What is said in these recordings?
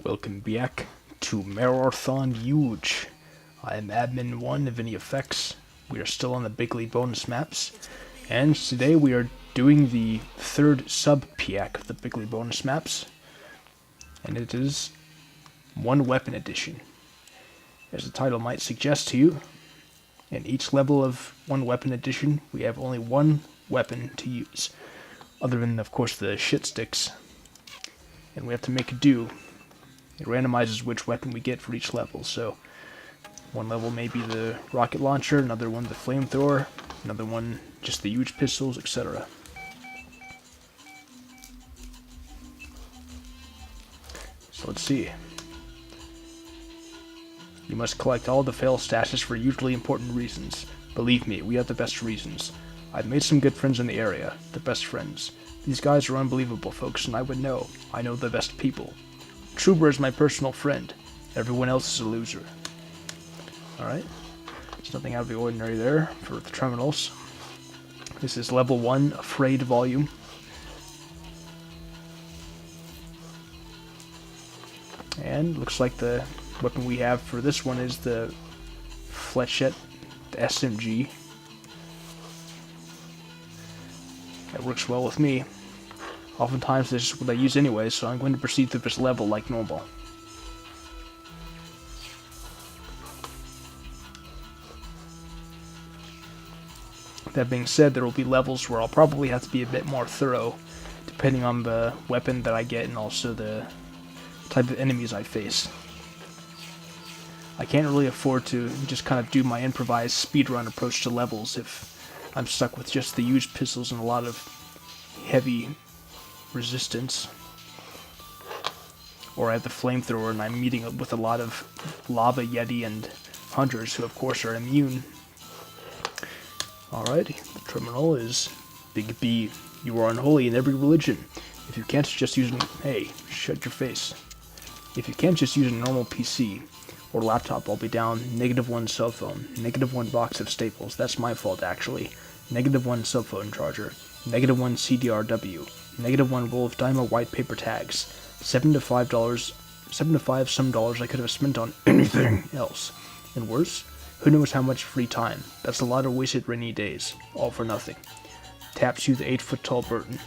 Welcome back to Mararthon Yuge. I am Admin 1 of any effects. We are still on the Bigly bonus maps, and today we are doing the third sub-pack of the Bigly bonus maps, and it is One Weapon Edition. As the title might suggest to you, in each level of One Weapon Edition, we have only one weapon to use, other than, of course, the shit sticks, and we have to make do. It randomizes which weapon we get for each level, so one level may be the rocket launcher, another one the flamethrower, another one just the huge pistols, etc. So let's see. You must collect all the fail stashes for hugely important reasons. Believe me, we have the best reasons. I've made some good friends in the area, the best friends. These guys are unbelievable folks, and I would know. I know the best people. Trooper is my personal friend. Everyone else is a loser. Alright. There's nothing out of the ordinary there for the terminals. This is level 1, Afraid volume. And looks like the weapon we have for this one is the Fletchette, the SMG. That works well with me. Oftentimes this is what I use anyway, so I'm going to proceed through this level like normal. That being said, there will be levels where I'll probably have to be a bit more thorough, depending on the weapon that I get and also the type of enemies I face. I can't really afford to just kind of do my improvised speedrun approach to levels if I'm stuck with just the huge pistols and a lot of heavy resistance, or I have the flamethrower and I'm meeting up with a lot of lava yeti and hunters who of course are immune. Alright, the terminal is Big B. You are unholy in every religion. If you can't just use hey, shut your face. If you can't just use a normal PC or laptop, I'll be down. -1 cell phone, -1 box of staples, that's my fault actually, -1 cell phone charger, -1 CDRW, -1 roll of Dymo white paper tags, $7 to $5 some dollars I could have spent on anything else. And worse, who knows how much free time. That's a lot of wasted rainy days, all for nothing. Taps you the 8-foot-tall Burton.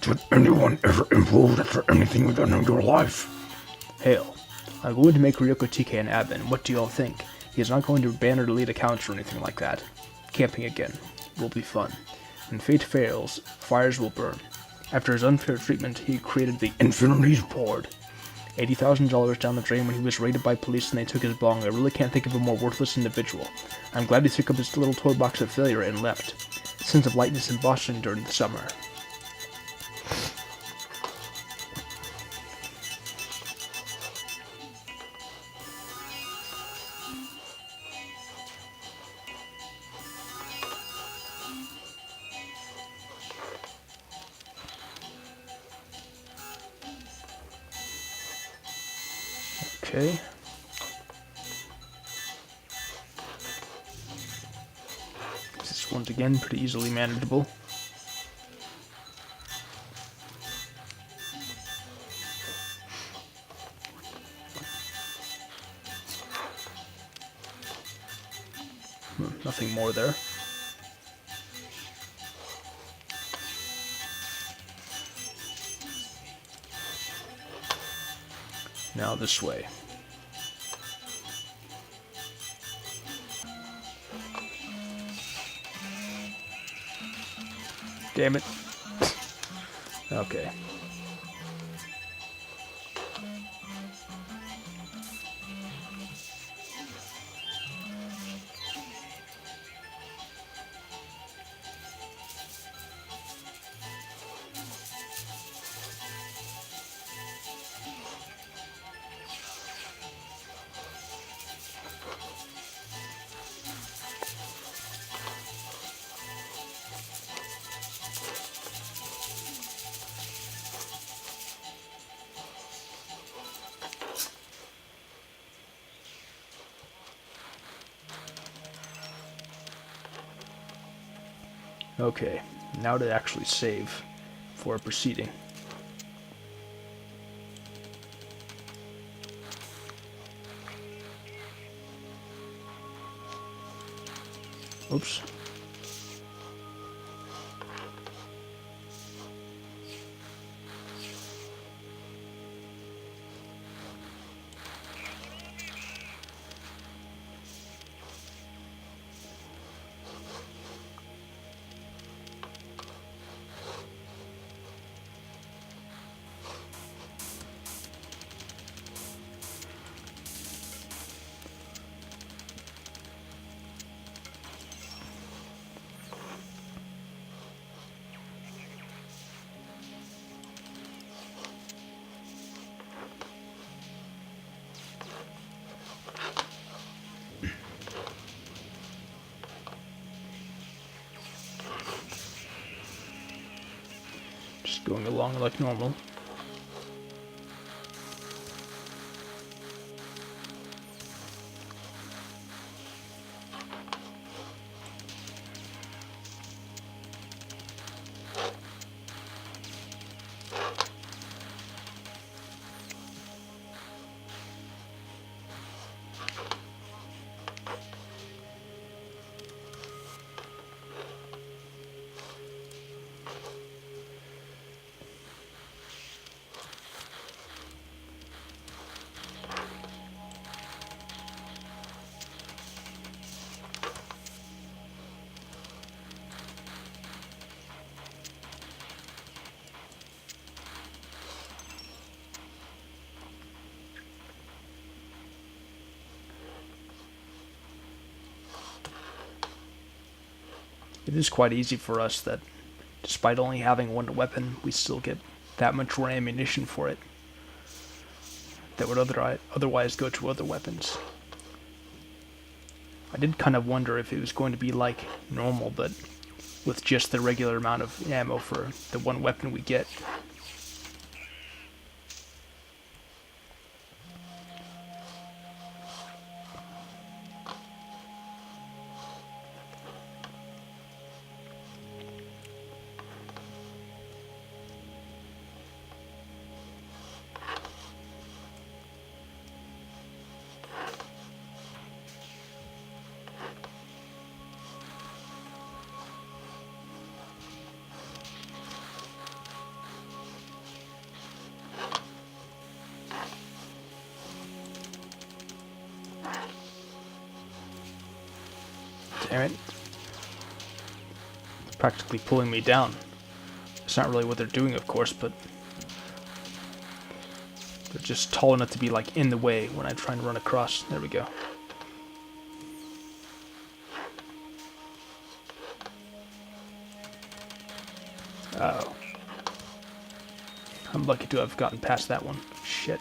Did anyone ever improve that for anything you've done in your life? Hail. I'm going to make Ryoko TK an admin. What do y'all think? He's not going to ban or delete accounts or anything like that. Camping again. Will be fun. When fate fails, fires will burn. After his unfair treatment, he created the Infinities Board. $80,000 down the drain when he was raided by police and they took his bong. I really can't think of a more worthless individual. I'm glad he took up his little toy box of failure and left. Sense of lightness in Boston during the summer. Okay. This is once again pretty easily manageable. Nothing more there. Now this way. Damn it. Okay. Okay, now to actually save for proceeding. Oops. Just going along like normal. It is quite easy for us that, despite only having one weapon, we still get that much more ammunition for it that would otherwise go to other weapons. I did kind of wonder if it was going to be like normal, but with just the regular amount of ammo for the one weapon we get. Damn it. Practically pulling me down. It's not really what they're doing, of course, but they're just tall enough to be like in the way when I'm trying to run across. There we go. Oh. I'm lucky to have gotten past that one. Shit.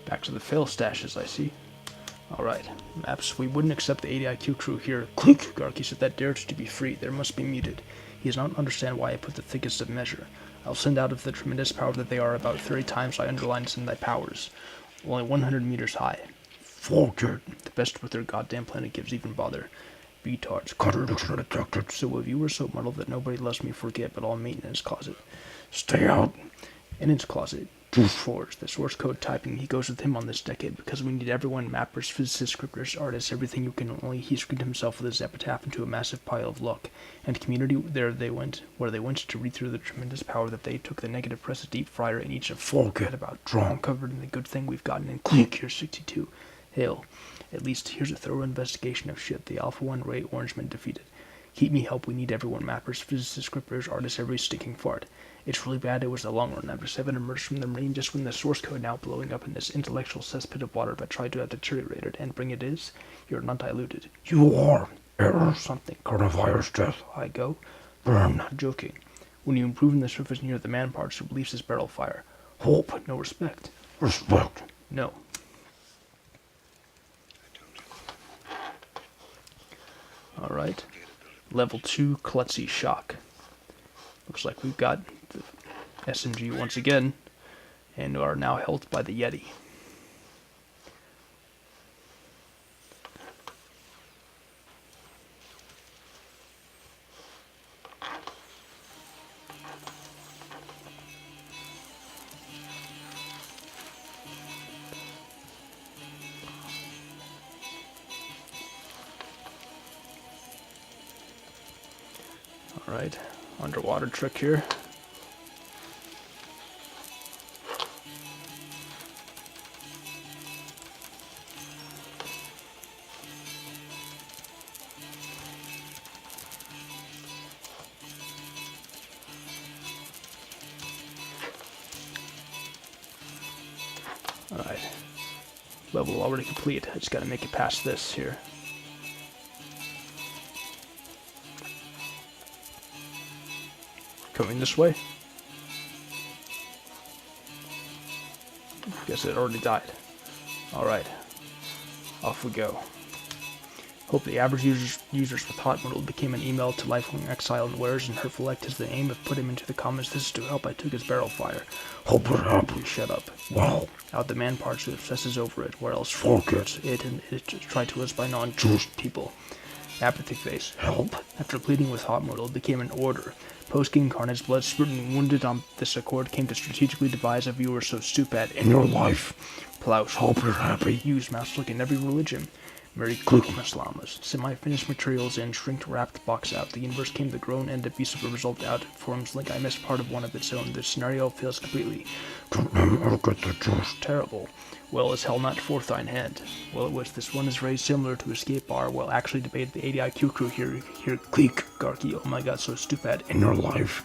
Back to the fail stashes, I see. Alright, maps. We wouldn't accept the 80 IQ crew here. Clink! Garky said that dared to be free. There must be muted. He does not understand why I put the thickest of measure. I'll send out of the tremendous power that they are about 30 times I underlined in thy powers. Only 100 meters high. Fuck it. The best with their goddamn planet gives even bother. Retards. Contradiction detected. So if you were so muddled that nobody lets me forget but all maintenance closet. Stay out. In its closet. Forge. The source code typing, he goes with him on this decade because we need everyone, mappers, physicists, scripters, artists, everything you can only. He screwed himself with his epitaph into a massive pile of luck. And community where they went to read through the tremendous power that they took the negative press a deep fryer in each of forget about drawn covered in the good thing we've gotten in clink here 62. Hail. At least here's a thorough investigation of shit the Alpha 1 Ray Orangeman defeated. Keep me help, we need everyone, mappers, physicists, scripters, artists, every stinking fart. It's really bad, it was the long run. After 7 emerged from the marine just when the source code now blowing up in this intellectual cesspit of water but tried to have deteriorated and bring it is, you're not diluted. You are. Error something. Coronavirus death. I go. I'm not joking. When you improve in the surface near the man parts who believes his barrel fire. Hope, no respect. Respect. No. Alright. Level 2 klutzy shock. Looks like we've got the SMG once again, and are now held by the Yeti. Alright, underwater trick here. Alright, level already complete. I just gotta make it past this here. Coming this way. Guess it already died. Alright, off we go. Hope the average users with hot modal became an email to lifelong exile and wears and hurtful act is the aim of put him into the comments. This is to help I took his barrel fire. Hope we're happy. Shut up. Wow. Out the man parts who obsesses over it, where else Forget it and it tried to us by non-Jewish people. Apathy face. Help. After pleading with hot modal, it became an order. Post-King Carnage, blood spurting and wounded on this accord, came to strategically devise a viewer so stupid In your life. Plouch. Hope you're happy. Use mouse look in every religion. Mary Clickmas Llamas. Semi-finished materials in, shrink-wrapped box out. The universe came to groan and abuse of a result out. Forms link I missed part of one of its own. The scenario fails completely. Look at the juice. Terrible. Well as hell not forth thine hand. Well it was this one is raised similar to escape bar. Well actually debated the 80 IQ crew here clique Garky. Oh my god, so stupid. In your life.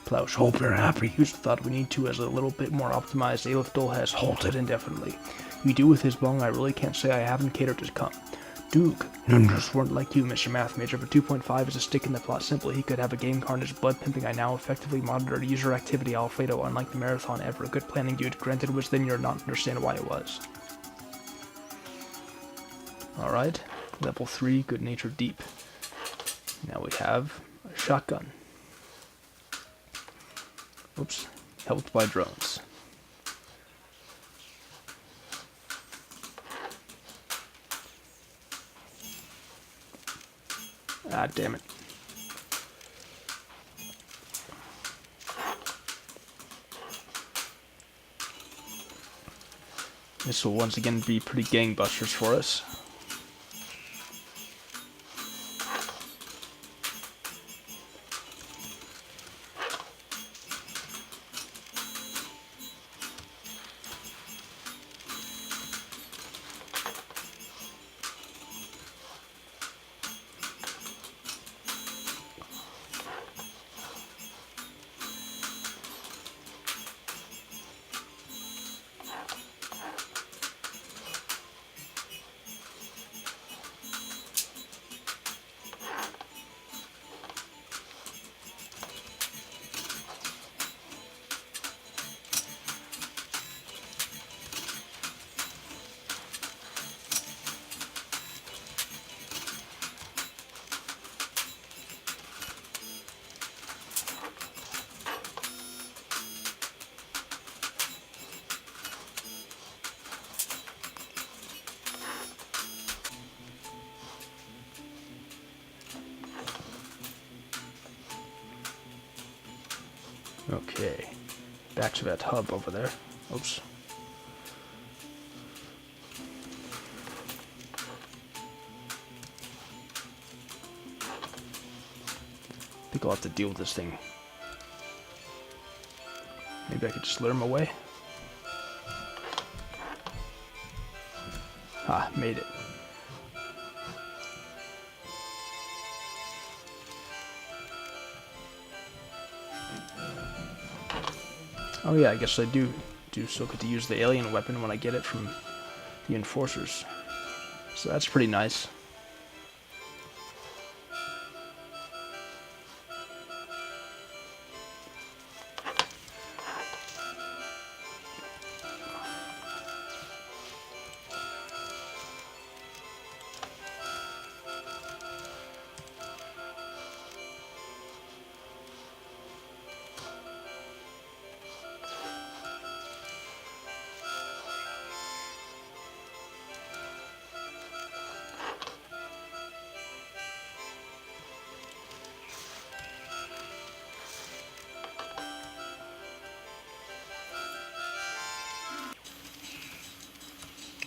Plouch. Hope you're happy. Use the thought we need to as a little bit more optimized. Aleph Dole has halted indefinitely. You do with his bong, I really can't say I haven't catered to come. Duke. Ninjas weren't like you, Mr. Math Major, but 2.5 is a stick in the plot. Simply, he could have a game Carnage blood pimping. I now effectively monitored user activity Alfredo, unlike the Mararthon ever. Good planning, dude. Granted, which then you're not understand why it was. Alright, level 3, Good Nature Deep. Now we have a shotgun. Oops, helped by drones. Ah, damn it. This will once again be pretty gangbusters for us. Okay, back to that hub over there. Oops. I think I'll have to deal with this thing. Maybe I could just lure him away. Ah, made it. Oh yeah, I guess I do still get to use the alien weapon when I get it from the enforcers. So that's pretty nice.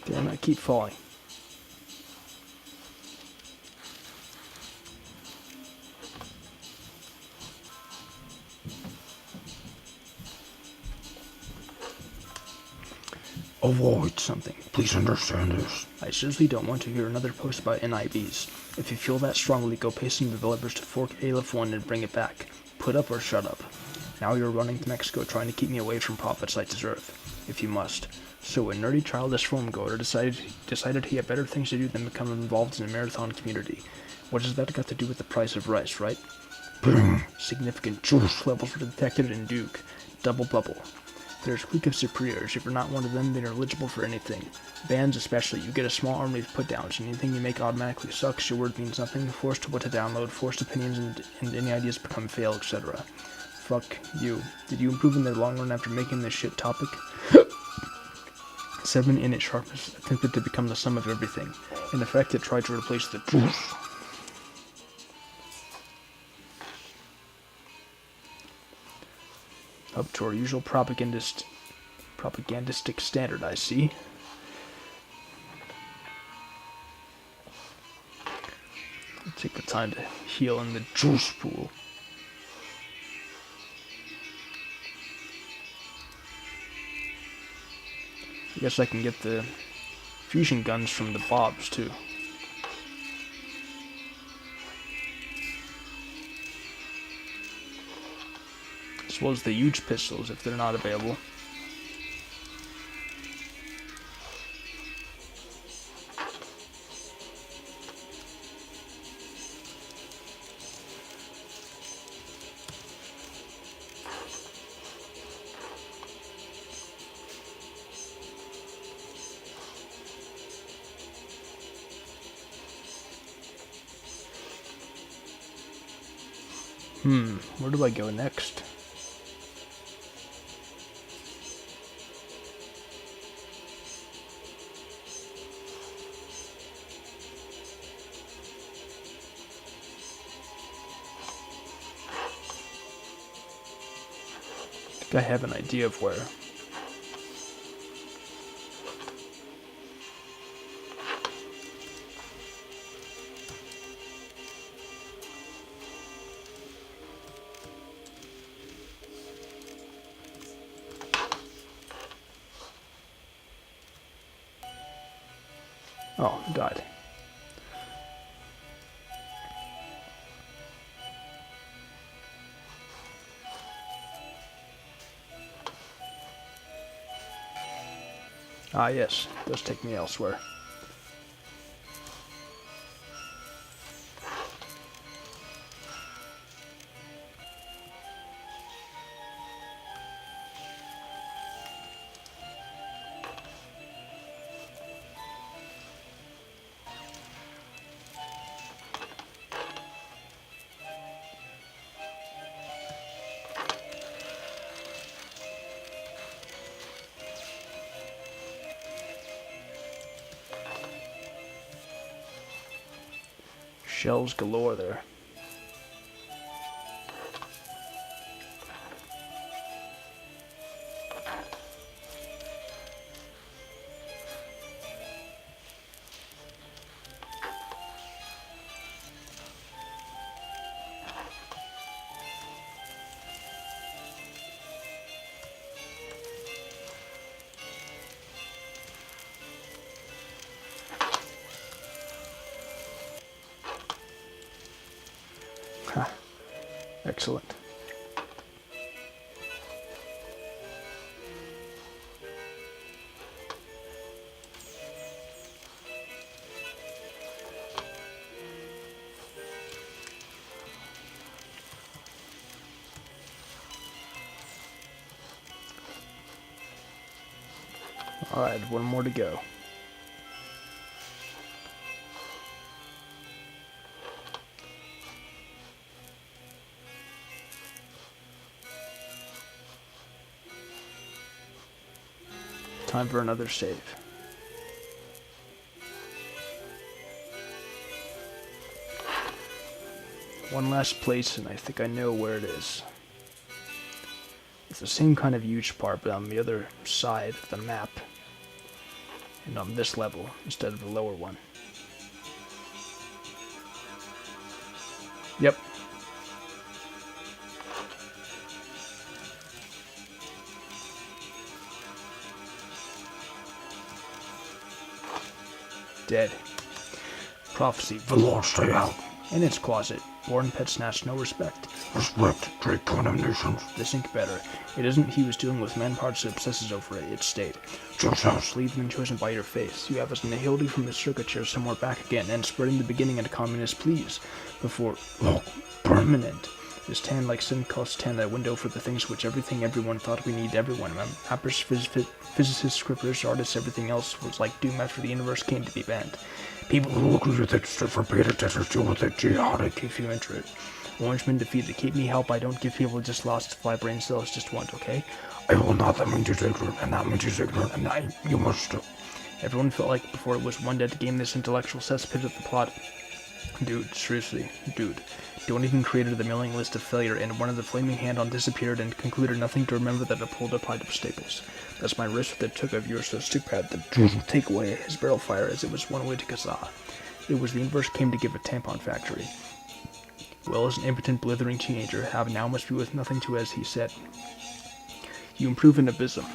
Damn, I keep falling. avoid something. Please understand this. I seriously don't want to hear another post about NIBs. If you feel that strongly, go pay some developers to fork Aleph 1 and bring it back. Put up or shut up. Now you're running to Mexico trying to keep me away from profits I deserve, if you must. So a nerdy childish foam goer decided he had better things to do than become involved in the Mararthon community. What has that got to do with the price of rice, right? Bing. Significant juice levels were detected in Duke. Double bubble. There's clique of superiors. If you're not one of them, then you're eligible for anything. Bans especially, you get a small army of put-downs. Anything you make automatically sucks, your word means nothing, forced to what to download, forced opinions, and any ideas become fail, etc. Fuck you. Did you improve in the long run after making this shit topic? 7 init sharpness attempted to become the sum of everything. In effect, it tried to replace the juice. Up to our usual propagandistic standard, I see. I'll take the time to heal in the juice pool. I guess I can get the fusion guns from the bobs, too. As well as the huge pistols, if they're not available. Where do I go next? I think I have an idea of where. Oh, died. Ah, yes. It does take me elsewhere. Shells galore there. Ha. Excellent. Alright, one more to go. Time for another save. One last place, and I think I know where it is. It's the same kind of huge part, but on the other side of the map. And on this level, instead of the lower one. Yep. Dead. Prophecy. The Lord stay out. In its closet. Born pet snatched no respect. Respect, great condemnations. The sink better. It isn't he who's dealing with man parts who obsesses over it, it's state. Just house. Believed and chosen by your face. You have us nihility from the circuit chair somewhere back again, and spreading the beginning into communist pleas. Before Look, burn. imminent. Is tan like sin costs tan that window for the things which everyone thought we need everyone. Rappers, physicists, scripters, artists, everything else was like doom after the universe came to be banned. People who Look with it, stood for beta testers, deal with it, jihadic. if you enter it. Orangemen defeated. Keep me help. I don't give people just lost 5 brain cells, just want, okay? I will not, that means he's ignorant, and that means he's ignorant, and you must. Everyone felt like before it was one dead game this intellectual cesspit of the plot. Dude, seriously, dude. Don't even created the mailing list of failure, and one of the flaming hand on disappeared and concluded nothing to remember that it pulled applied to staples. That's my wrist that took of yours so stupid that take away his barrel fire as it was one way to Kazaa. It was the universe came to give a tampon factory. Well, as an impotent, blithering teenager, have now must be with nothing to as he said. You improve in abysm.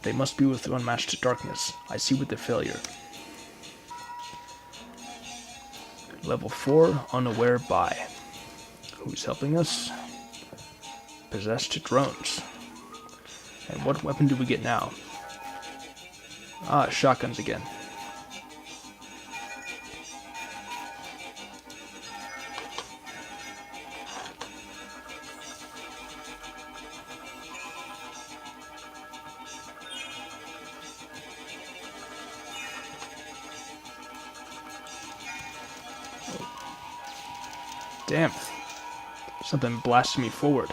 They must be with unmatched darkness. I see with the failure. Level 4, unaware by. Who's helping us? Possessed drones. And what weapon do we get now? Ah, shotguns again. Damn. Something blasted me forward.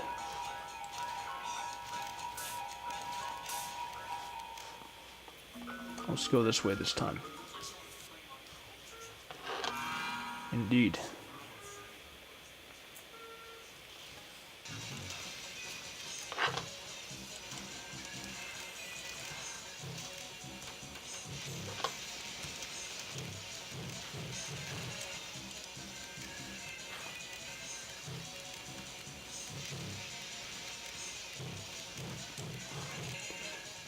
Let's go this way this time. Indeed.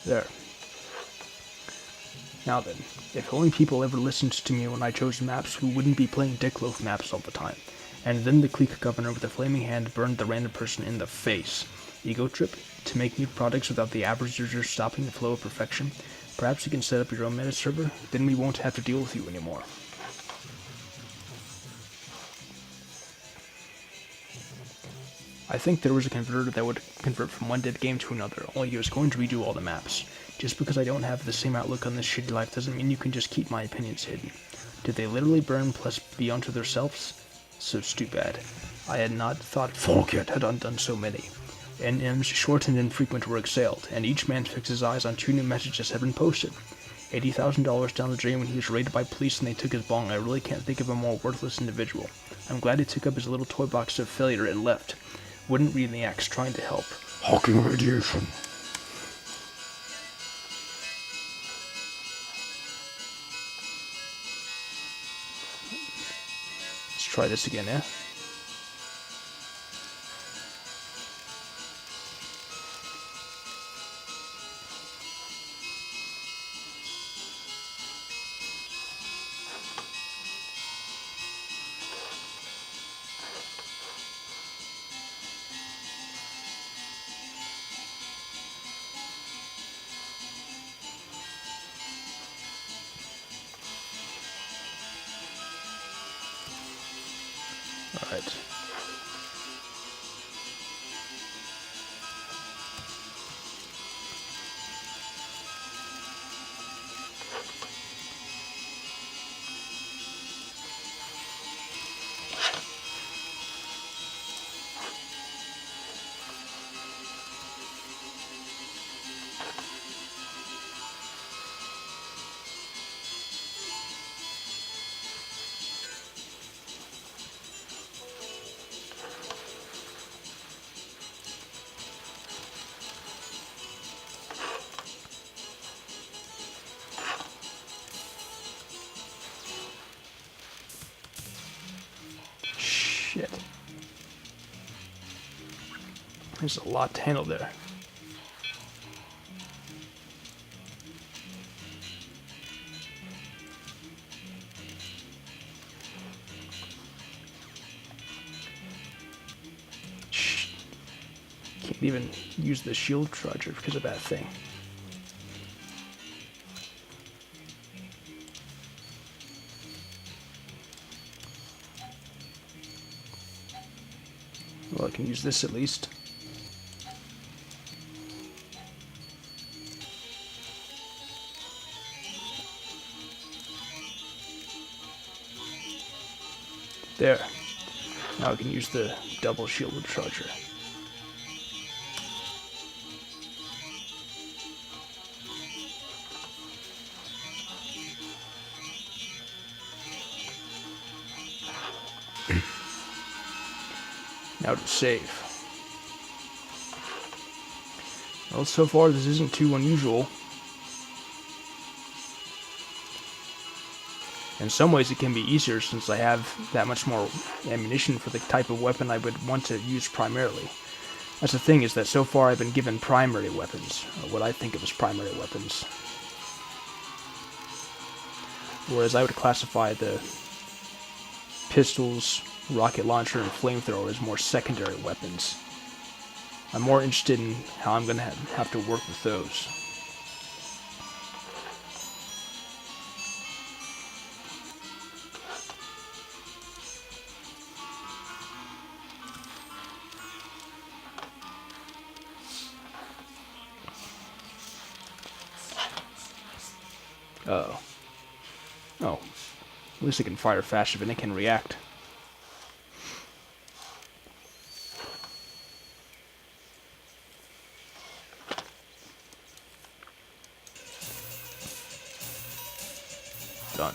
There. Now then, if only people ever listened to me when I chose maps, we wouldn't be playing Dickloaf maps all the time. And then the clique governor with a flaming hand burned the random person in the face. Ego trip? To make new products without the average user stopping the flow of perfection? Perhaps you can set up your own meta server? Then we won't have to deal with you anymore. I think there was a converter that would convert from one dead game to another, only he was going to redo all the maps. Just because I don't have the same outlook on this shitty life doesn't mean you can just keep my opinions hidden. Did they literally burn plus be unto themselves? So stupid. I had not thought Folket had undone so many. NMs short and infrequent were exhaled, and each man fixed his eyes on 2 new messages had been posted. $80,000 down the drain when he was raided by police and they took his bong. I really can't think of a more worthless individual. I'm glad he took up his little toy box of failure and left. Wouldn't read the axe trying to help. Hawking radiation. Let's try this again, eh? Alright. Shit. There's a lot to handle there. could even use the shield charger because of that thing. Well, I can use this at least. There. Now I can use the double shielded charger. Now to save. Well, so far this isn't too unusual. In some ways it can be easier since I have that much more ammunition for the type of weapon I would want to use primarily. That's the thing, is that so far I've been given primary weapons, or what I think of as primary weapons. Whereas I would classify the pistols, rocket launcher, and flamethrower as more secondary weapons. I'm more interested in how I'm going to have to work with those. Oh. Oh. At least it can fire faster than it can react. Done.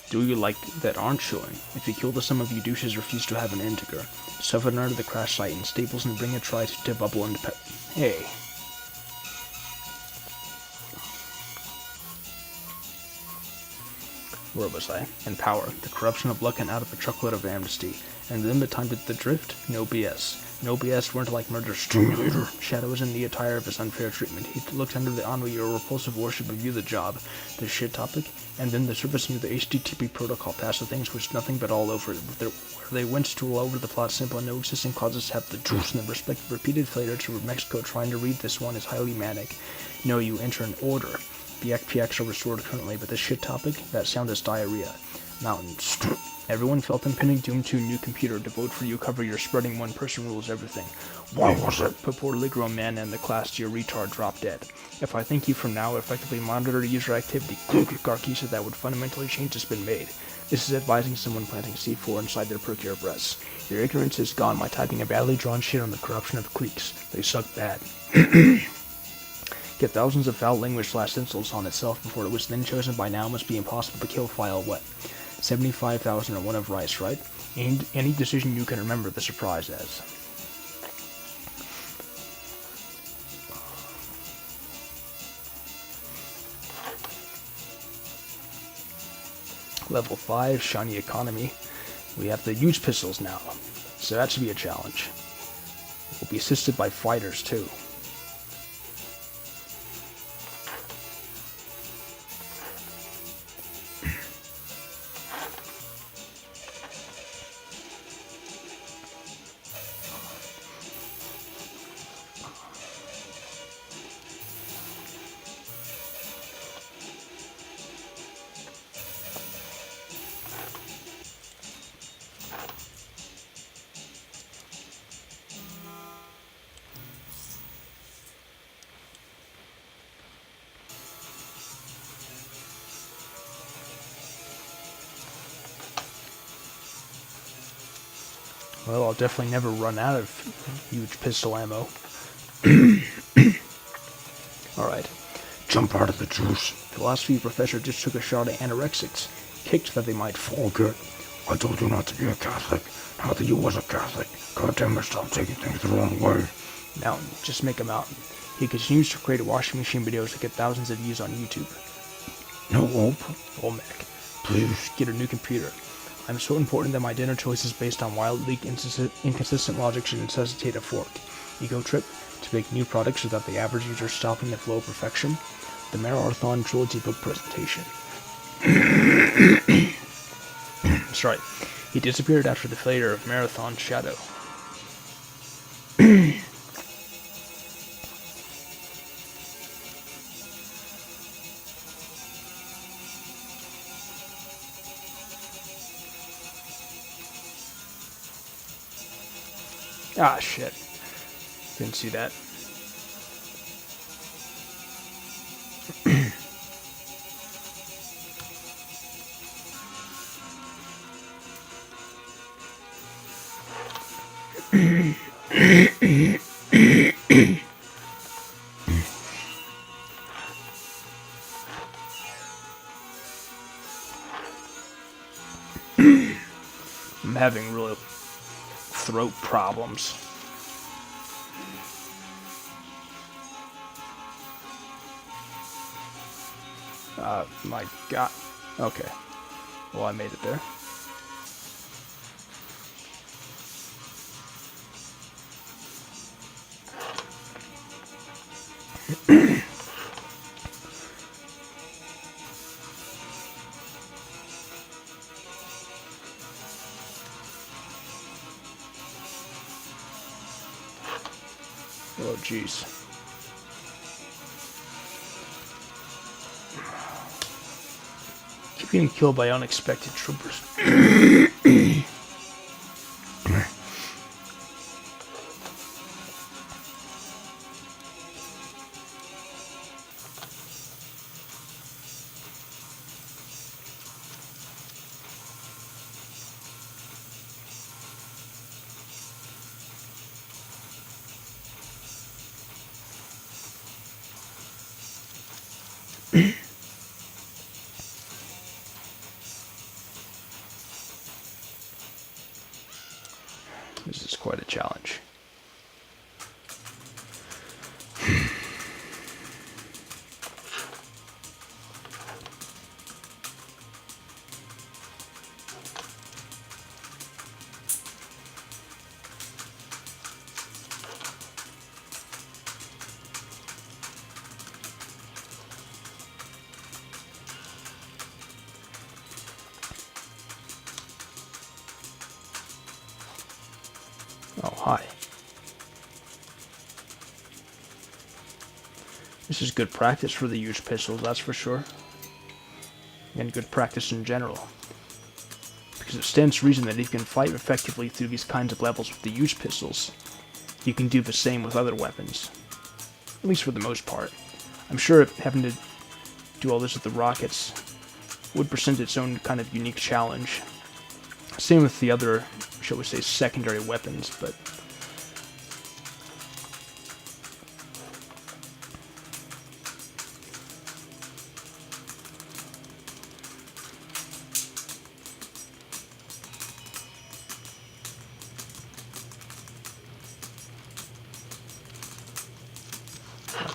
Do you like that aren't showing? If you kill the sum of you douches refuse to have an integer. Stuff it under the crash site in Staples and bring a try to bubble and Hey. Where was I? And power. The corruption of luck and out of a truckload of amnesty. And then the time to the drift? No BS. No BS weren't like murder stimulator. Shadow was in the attire of his unfair treatment. He looked under the ennui or repulsive worship of you the job, the shit topic, and then the service knew the HTTP protocol passed the things which nothing but all over. Where they went to all over the plot simple and no existing causes have the juice and the respect repeated failure to Mexico trying to read this one is highly manic. No, you enter an order. PX are restored currently, but the shit topic, that sound is diarrhea. Mountains. Everyone felt impending doom to a new computer. To vote for you, cover your spreading one person rules everything. Why was it? Purportedly grown man and the class to your retard drop dead. If I thank you from now, effectively monitor user activity, Garkey said that would fundamentally change has been made. This is advising someone planting C4 inside their procure breasts. Your ignorance is gone by typing a badly drawn shit on the corruption of cliques. They suck bad. Get thousands of foul language / insults on itself before it was then chosen by now must be impossible to kill file what? 75,000 or one of rice, right? And any decision you can remember the surprise as. Level 5, shiny economy. We have the huge pistols now, so that should be a challenge. We'll be assisted by fighters too. Well, I'll definitely never run out of huge pistol ammo. Alright. Jump out of the juice. Philosophy professor just took a shot at anorexics. Kicked that they might fall. Okay. I told you not to be a Catholic. Not that you was a Catholic. Goddamn it, stop taking things the wrong way. Mountain. Just make a mountain. He continues to create washing machine videos that get thousands of views on YouTube. No hope. Olmec. Please. Get a new computer. I'm so important that my dinner choices based on wildly inconsistent logic should necessitate a fork. Ego trip. To make new products without the average user stopping the flow of perfection. The Mararthon trilogy book presentation. That's right. He disappeared after the failure of Marathon Shadow. Ah, shit. Didn't see that. I'm having real throat problems. My god. Okay. Well, I made it there. Oh, jeez. Keep getting killed by unexpected troopers. This is quite a challenge. Oh, hi. This is good practice for the Yuge pistols, that's for sure. And good practice in general. Because it stands to reason that if you can fight effectively through these kinds of levels with the Yuge pistols, you can do the same with other weapons. At least for the most part. I'm sure having to do all this with the rockets would present its own kind of unique challenge. Same with the other, shall we say, secondary weapons, but...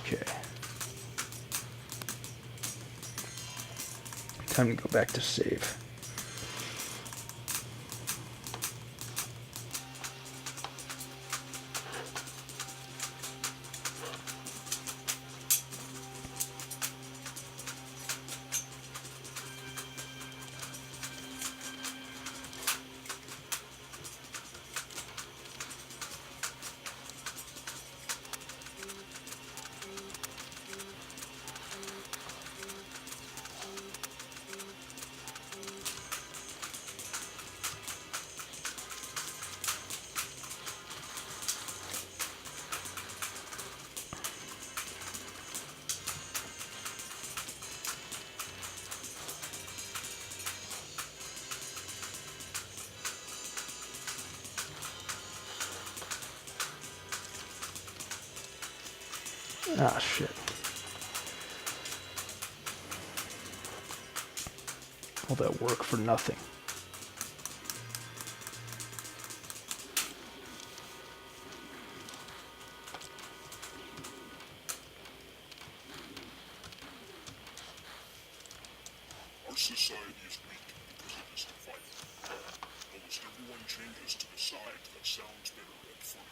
Okay. Time to go back to save. Ah, shit. All that work for nothing. Our society is weak because it isn't fighting. Almost everyone changes to the side that sounds better and funny.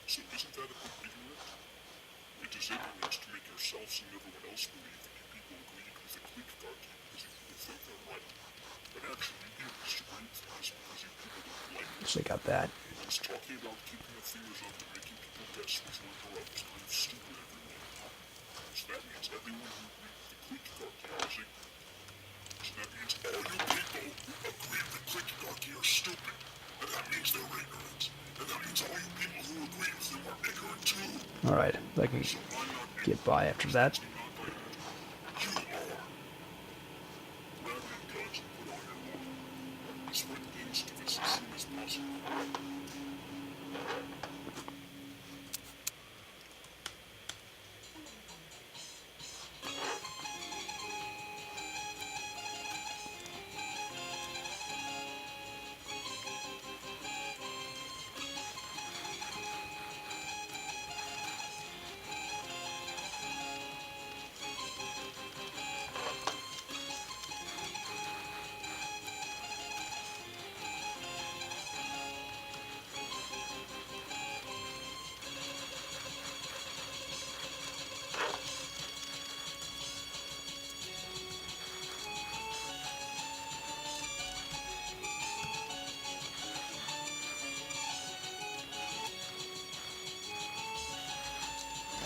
So isn't that a bit ignorant? It is ignorance to make yourselves and everyone else believe that you people agreed with the clique-darchy because you people think they're right. But actually, you disagreed with this because you people don't like it. So I got that. Because talking about keeping your fingers up and making people guess what you interrupt is kind of stupid, everyone. So that means everyone who agreed with the clique-darchy is ignorant. So that means all you people who agree with clique-darchy are stupid. And that means they're ignorant. And that means all you people who agree with them are ignorant too. Alright, I can get by after that. You are. Grab your guns and put on your armor. Sprint east of us as soon as possible.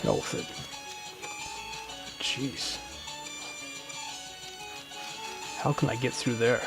Hell with it. Jeez. How can I get through there?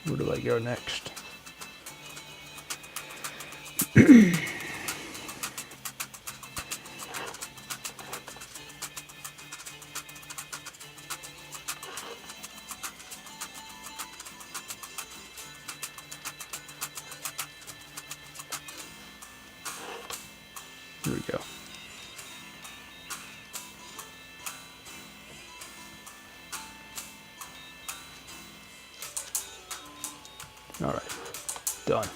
Where do I go next? Here we go. Alright, done.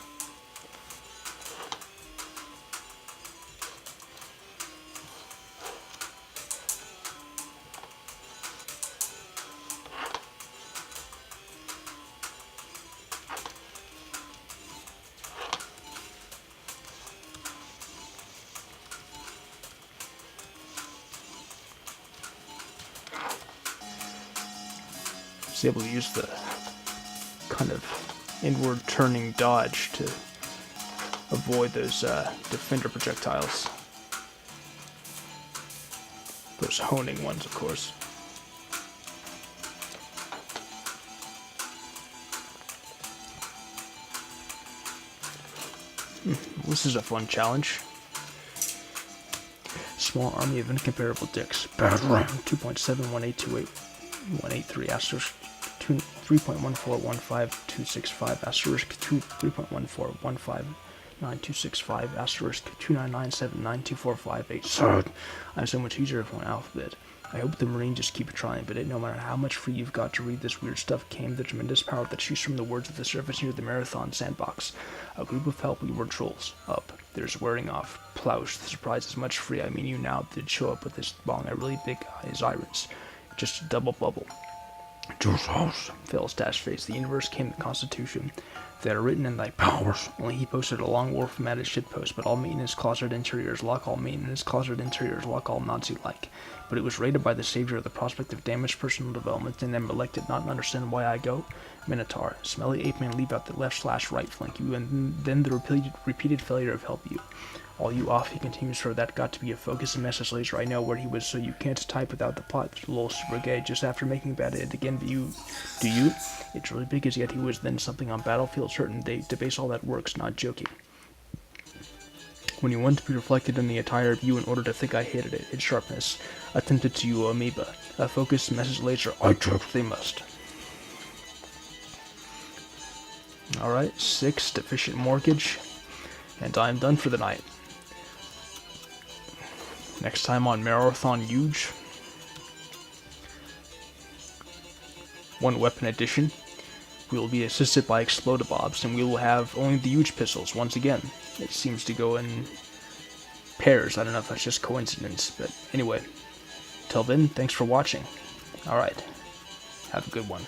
Was able to use the kind of inward turning dodge to avoid those defender projectiles. Those honing ones, of course. This is a fun challenge. Small army of incomparable dicks. Bad run. 2.71828.183 asterisk 3.1415.265 asterisk 3.1415.9265 asterisk 299792458. Sad. I'm so much easier for an alphabet. I hope the Marine just keep trying, but no matter how much free you've got to read this weird stuff came the tremendous power that shoots from the words of the surface near the Mararthon sandbox. A group of helpful word trolls. Up. There's wearing off. Ploush. The surprise is much free. I mean you now did show up with this ball and a really big eyes irons. Just a double bubble. Juice house. Phil's dash face. The universe came the Constitution. that are written in thy powers. Only he posted a long war formatted shitpost, but all maintenance closet interiors lock all maintenance closet interiors lock all Nazi-like. But it was rated by the savior of the prospect of damaged personal development, and them elected not to understand why I go. Minotaur, smelly ape man, leave out the left/right flank you, and then the repeated failure of help you. All you off, he continues, for that got to be a focus and message laser. I know where he was, so you can't type without the plot. Lol, super gay. Just after making bad it again, do you? It's really big as yet he was then something on Battlefield certain day to base all that works, not joking. When you want to be reflected in the entire view in order to think I hated it, its sharpness. Attempted to you, amoeba. A focused message laser. I took. They must. Alright, 6, deficient mortgage. And I'm done for the night. Next time on Mararthon Yuge. 1 weapon edition. We will be assisted by Explodabobs, and we will have only the huge pistols once again. It seems to go in pairs. I don't know if that's just coincidence, but anyway. Till then, thanks for watching. Alright. Have a good one.